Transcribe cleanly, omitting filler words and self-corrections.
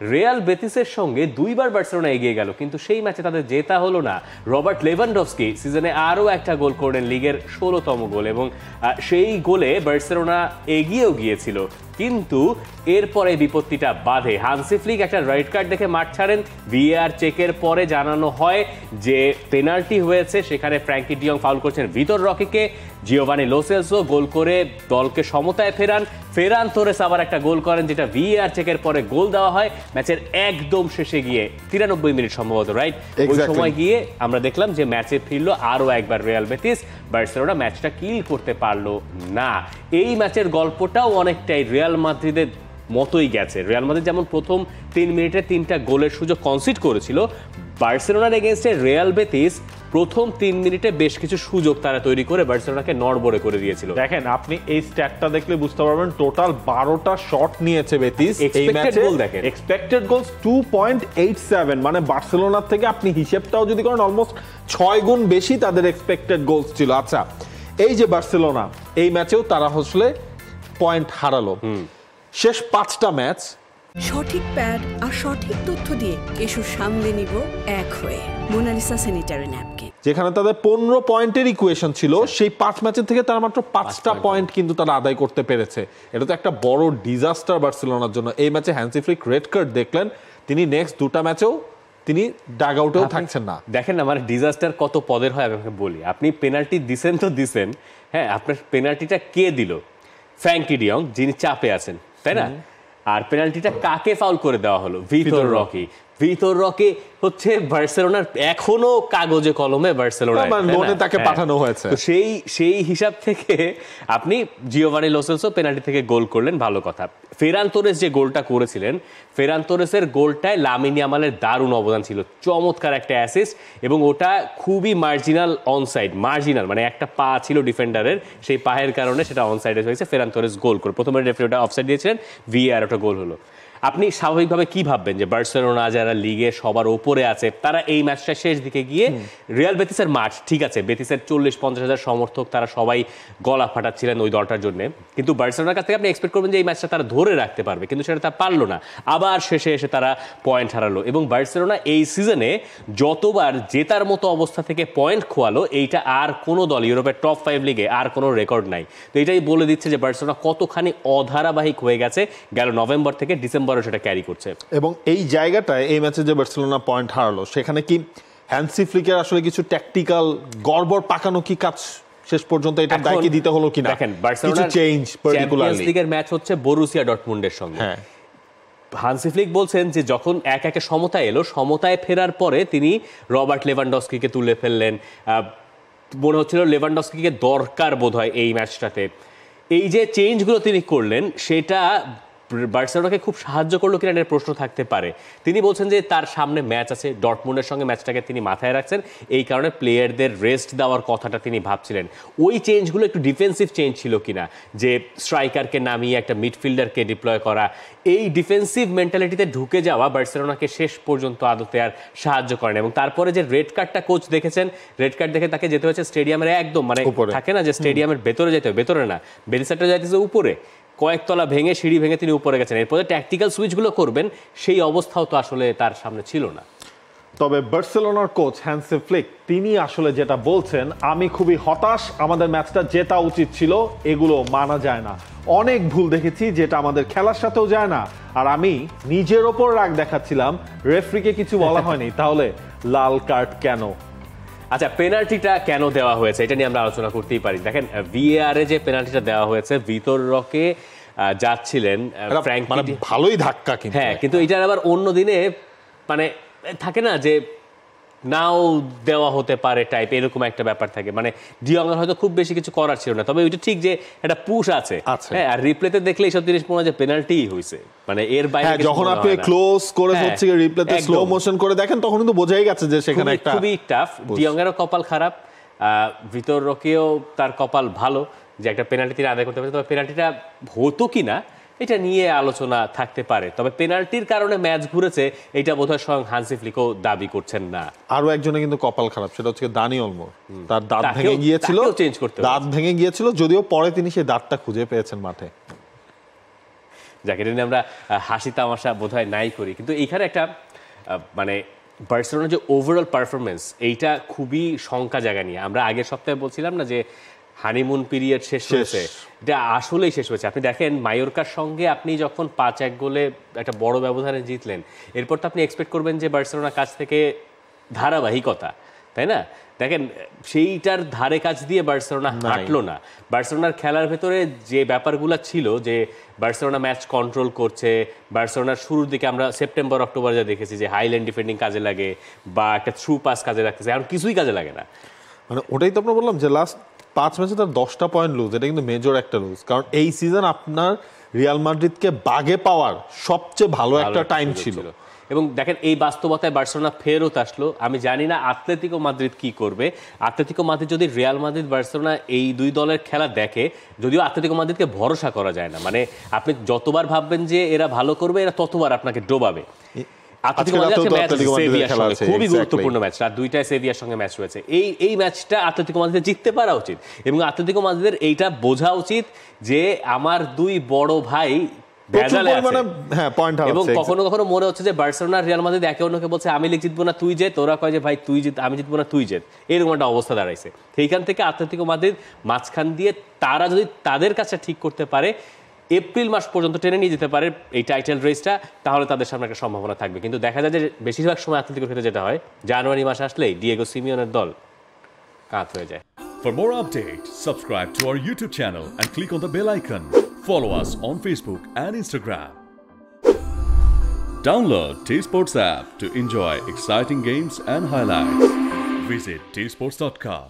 Real বেতিসের সঙ্গে দুইবার Barcelona এগিয়ে গেল, কিন্তু সেই ম্যাচে তাদের জেতা হলো না। রবার্ট লেভানডস্কি সিজনে আরও একটা গোল করলেন, লিগের 16তম গোল, এবং সেই গোলে বার্সেলোনা এগিয়েও গিয়েছিল। কিন্তু এরপরে বিপত্তিটা বাধে। হানসি ফ্লিক একটা রেড কার্ড দেখে মাঠ ছাড়েন। ভিএআর চেকের পরে জানানো হয় যে পেনাল্টি হয়েছে, সেখানে ফ্র্যাঙ্কি ডিয়ং ফাউল করছেন ভিতর রকিকে। জিওভানি লো সেলসো গোল করে দলকে সমতায় ফেরান। ফেরান তোরেস আবার একটা গোল করেন, যেটা ভিএআর চেকের পরে গোল দেওয়া হয় ম্যাচের একদম শেষে গিয়ে, 93 মিনিট সম্ভবত, রাইট? ওই সময় গিয়ে আমরা দেখলাম যে ম্যাচে ফিরলো আরও একবার রিয়াল বেতিস। বার্সেলোনা ম্যাচটা কিল করতে পারলো না। এই ম্যাচের গল্পটাও অনেকটাই রিয়াল মাদ্রিদের মতোই গেছে। রিয়াল মাদ্রিদ যেমন প্রথম 3 মিনিটে 3টা গোলের সুযোগ কনসিড করেছিল, বার্সেলোনার এগেইনস্টে রিয়াল বেতিস প্রথম 3 মিনিটে বেশ কিছু সুযোগ তারা তৈরি করে বার্সেলোনাকে নড়বড়ে করে দিয়েছিল। দেখেন, আপনি এই স্ট্যাটটা দেখলে বুঝতে পারবেন টোটাল 12টা শট নিয়েছে বেতিস এই ম্যাচে। দেখেন এক্সপেক্টেড গোলস 2.87, মানে বার্সেলোনার থেকে আপনি হিসেবটাও যদি করেন অলমোস্ট 6 গুণ বেশি তাদের এক্সপেক্টেড গোলস ছিল। আচ্ছা, এই যে বার্সেলোনা এই ম্যাচেও তারা আসলে পয়েন্ট হারালো। শেষ 5টা ম্যাচ সঠিক প্যাড আর সঠিক তথ্য দিয়ে এসব সামলে নিব এক হয়ে মোনালিসা স্যানিটারি ন্যাপকিন, যেখানে তাদের 15 পয়েন্টের ইকুয়েশন ছিল, সেই 5 ম্যাচের থেকে তারা মাত্র 5টা পয়েন্ট কিন্তু তারা আদায় করতে পেরেছে। এটা তো একটা বড় ডিজাস্টার বার্সেলোনার জন্য। এই ম্যাচে হ্যান্সি ফ্লিক রেড কার্ড দেখলেন, তিনি নেক্সট 2টা ম্যাচেও তিনি ডাগ আউটেও থাকছেন না। দেখেন না, মানে ডিজাস্টার কত পদের হয় আমাকে বলি। আপনি পেনাল্টি দিছেন তো দিছেন, হ্যাঁ, আপনার পেনাল্টিটা কে দিল? ফ্র্যাঙ্কি ডিয়ং, যিনি চাপে আছেন, তাই না? আর পেনাল্টিটা কাকে ফাউল করে দেওয়া হলো? ভিতর রকি। ভিতর রকি হচ্ছে বার্সেলোনার এখনো কাগজে কলমে বার্সেলোনা তাকে পাঠানো হয়েছে। তো সেই হিসাব থেকে আপনি জিওভানি লো সেলসো পেনাল্টি থেকে গোল করলেন, ভালো কথা। ফেরান তোরেস যে গোলটা করেছিলেন, ফেরান তোরেসের গোলটায় লামিন ইয়ামালের দারুণ অবদান ছিল, চমৎকার একটা অ্যাসিস্ট, এবং ওটা খুবই মার্জিনাল অনসাইড। মার্জিনাল মানে একটা পা ছিল ডিফেন্ডারের, সেই পায়ের কারণে সেটা অনসাইডে হয়েছে। ফেরান তোরেস গোল করে, প্রথমে রেফারি ওটা অফসাইড দিয়েছিলেন, ভিএআর ওটা গোল হলো। আপনি স্বাভাবিকভাবে কি ভাববেন যে বার্সেলোনা যারা লিগে সবার ওপরে আছে, তারা এই ম্যাচটা শেষ দিকে গিয়ে রিয়াল বেতিসের মাঠ, ঠিক আছে, বেতিসের 40-50 হাজার সমর্থক, তারা সবাই গলা ফাটাচ্ছিলেন ওই দলটার জন্য, কিন্তু বার্সেলোনার কাছ থেকে আপনি এক্সপেক্ট করবেন যে এই ম্যাচটা তারা ধরে রাখতে পারবে, কিন্তু সেটা তারা পারলো না। আবার শেষে এসে তারা পয়েন্ট হারালো, এবং বার্সেলোনা এই সিজনে যতবার জেতার মতো অবস্থা থেকে পয়েন্ট খোয়ালো, এইটা আর কোনো দল ইউরোপের টপ 5 লিগে আর কোনো রেকর্ড নাই। তো এটাই বলে দিচ্ছে যে বার্সেলোনা কতখানি অধারাবাহিক হয়ে গেছে, গেল নভেম্বর থেকে ডিসেম্বর সেটা ক্যারি করছে। এবং এই জায়গাটায় এই ম্যাচে যে বার্সেলোনা পয়েন্ট হারালো, সেখানে কি হ্যান্সি ফ্লিকের আসলে কিছু ট্যাকটিক্যাল গড়বড় পাকানো কি কাজ শেষ পর্যন্ত এটা দায় কি দিতে হলো কিনা? দেখেন, বার্সেলোনার চেঞ্জ চ্যাম্পিয়ন্স লিগের ম্যাচ হচ্ছে বরুসিয়া ডর্টমুন্ডের সঙ্গে। হানসি ফ্লিক বলছেন যে যখন এক একে সমতায় এলো, সমতায় ফেরার পরে তিনি রবার্ট লেভানডস্কিকে তুলে ফেললেন। মনে হচ্ছিল লেভানডস্কিকে দরকার বোধ হয় এই ম্যাচটাতে। এই যে চেঞ্জগুলো তিনি করলেন, সেটা বার্সেলোনাকে খুব সাহায্য করলো কিনা এর প্রশ্ন থাকতে পারে। তিনি বলছেন যে তার সামনে ম্যাচ আছে, ডর্টমুন্ডের সঙ্গে ম্যাচটাকে তিনি মাথায় রাখছেন, এই কারণে প্লেয়ারদের রেস্ট দেওয়ার কথাটা তিনি ভাবছিলেন। ওই চেঞ্জগুলো একটু ডিফেন্সিভ চেঞ্জ ছিল কিনা, যে স্ট্রাইকারকে নামিয়ে একটা মিডফিল্ডারকে ডিপ্লয় করা, এই ডিফেন্সিভ মেন্টালিটিতে ঢুকে যাওয়া বার্সেলোনাকে শেষ পর্যন্ত আদতে আর সাহায্য করেন। এবং তারপরে যে রেড কার্ডটা কোচ দেখেছেন, রেড কার্ড দেখে তাকে যেতে হয়েছে স্টেডিয়ামের একদম, মানে থাকে না যে স্টেডিয়ামের ভেতরে যেতে হবে, ভেতরে না, বেরিসাটা যাইতেছে উপরে, কয়েকতলা ভেঙে সিঁড়ি ভেঙে তিনি উপরে গেছেন। এরপরে ট্যাকটিক্যাল সুইচগুলো করবেন, সেই অবস্থাও তো আসলে তার সামনে ছিল না। তবে বার্সেলোনার কোচ হ্যান্সি ফ্লিক তিনি আসলে যেটা বলছেন, আমি খুবই হতাশ, আমাদের ম্যাচটা জেতা উচিত ছিল, এগুলো মানা যায় না, অনেক ভুল দেখেছি যেটা আমাদের খেলার সাথেও যায় না, আর আমি নিজের ওপর রাগ দেখাচ্ছিলাম, রেফারিকে কিছু বলা হয়নি, তাহলে লাল কার্ড কেন? আচ্ছা, পেনাল্টিটা কেন দেওয়া হয়েছে এটা নিয়ে আমরা আলোচনা করতেই পারি। দেখেন, ভিএআরে যে পেনাল্টিটা দেওয়া হয়েছে, ভিতর রকে যাচ্ছিলেন ফ্র্যাঙ্কি, ভালোই ধাক্কা, হ্যাঁ, কিন্তু এটার আবার অন্য দিনে মানে থাকে না যে নাও দেওয়া হতে পারে টাইপ, এরকম একটা ব্যাপার থাকে। মানে ডিয়ংয়ের হয়তো খুব বেশি কিছু করার ছিল না, তবে ওইটা ঠিক যে একটা পুশ আছে, হ্যাঁ, আর রিপ্লেতে দেখলে এইসব জিনিস মনে হয় যে পেনাল্টি হয়েছে, মানে এর বাইরে যখন আপনি ক্লোজ করে হচ্ছে রিপ্লেতে স্লো মোশন করে দেখেন, তখন কিন্তু বোঝাই গেছে যে সেখানে একটা খুবই টাফ। ডিয়ংয়েরও কপাল খারাপ, ভিতর রকেও তার কপাল ভালো যে একটা পেনাল্টি তিনি আদায় করতে পারে। তবে পেনাল্টিটা হতো কিনা এটা নিয়ে আলোচনা থাকতে পারে, তবে পেনাল্টির কারণে ম্যাচ ঘুরেছে এটা বোধহয় স্বয়ং হানসি ফ্লিকও দাবি করছেন না। আরো একজনে কিন্তু কপাল খারাপ, সেটা হচ্ছে দানি অলমো, তার দাঁত ভেঙে গিয়েছিল, দাঁত ভেঙে গিয়েছিল, যদিও পরে তিনি সেই দাঁতটা খুঁজে পেয়েছেন মাঠে। যাকে এটা নিয়ে আমরা হাসি তামাশা বোধহয় নাই করি, কিন্তু এইখানে একটা মানে বার্সেলোনার যে ওভারঅল পারফরমেন্স এইটা খুবই শঙ্কা জায়গা নিয়ে। আমরা আগের সপ্তাহে বলছিলাম না যে হানিমুন পিরিয়ড শেষ হয়েছে, এটা আসলেই শেষ হয়েছে। আপনি দেখেন মায়োরকার সঙ্গে আপনি যখন 5-1 গোলে একটা বড় ব্যবধানে জিতলেন, এরপর তো আপনি এক্সপেক্ট করবেন যে বার্সেলোনার কাছ থেকে ধারাবাহিকতা, তাই না? দেখেন সেইটার ধারে কাছ দিয়ে বার্সেলোনা হাঁটলো না। বার্সেলোনার খেলার ভেতরে যে ব্যাপারগুলো ছিল, যে বার্সেলোনা ম্যাচ কন্ট্রোল করছে, বার্সেলোনার শুরুর দিকে আমরা সেপ্টেম্বর অক্টোবর যা দেখেছি যে হাইল্যান্ড ডিফেন্ডিং কাজে লাগে বা একটা থ্রু পাস কাজে লাগতেছে, এখন কিছুই কাজে লাগে না। মানে ওটাই তো আপনার বললাম যে লাস্ট 5 ম্যাচে তার 10টা পয়েন্ট লুজ, এটা কিন্তু মেজর একটা লুজ। কারণ এই সিজন আপনার রিয়াল মাদ্রিদকে বাগে পাওয়ার সবচেয়ে ভালো একটা টাইম ছিল। এবং দেখেন এই বাস্তবতায় বার্সেলোনা ফেরত আসলো। আমি জানি না আতলেতিকো মাদ্রিদ কি করবে। আতলেতিকো মাদ্রিদ যদি রিয়াল মাদ্রিদ বার্সেলোনা এই দুই দলের খেলা দেখে, যদিও আতলেতিকো মাদ্রিদকে ভরসা করা যায় না, মানে আপনি যতবার ভাববেন যে এরা ভালো করবে, এরা ততবার আপনাকে ডোবাবে। খুবই গুরুত্বপূর্ণ ম্যাচ, রাত 2টায় সেভিয়ার সঙ্গে ম্যাচ রয়েছে। এই ম্যাচটা আতলেতিকো মাদ্রিদের জিততে পারা উচিত এবং আতলেতিকো মাদ্রিদের এইটা বোঝা উচিত যে আমার দুই বড় ভাই এবং কখনো কখনো মনে হচ্ছে যে বার্সেলোনা রিয়াল মাদ্রিদ একে অন্যকে বলছে আমি লিগ জিতবো না তুই জেত, তোরা কয় যে ভাই তুই জিত, আমি জিতবো না তুই জেত, এরকম একটা অবস্থা দাঁড়াইছে। সেইখান থেকে আতলেতিকো মাদ্রিদ মাঝখান দিয়ে তারা যদি তাদের কাছে ঠিক করতে পারে, এপ্রিল মাস পর্যন্ত টেনে নিয়ে যেতে পারে এই টাইটেল রেসটা, তাহলে তাদের সামনে একটা সম্ভাবনা থাকবে। কিন্তু দেখা যায় যে বেশিরভাগ সময় আতলেতিকোর ক্ষেত্রে যেটা হয়, জানুয়ারি মাস আসলেই ডিয়েগো সিমিওনের দল কাত হয়ে যায়। For more updates, subscribe to our YouTube channel and click on the bell icon. Follow us on Facebook and Instagram. Download T-Sports app to enjoy exciting games and highlights. Visit tsports.com.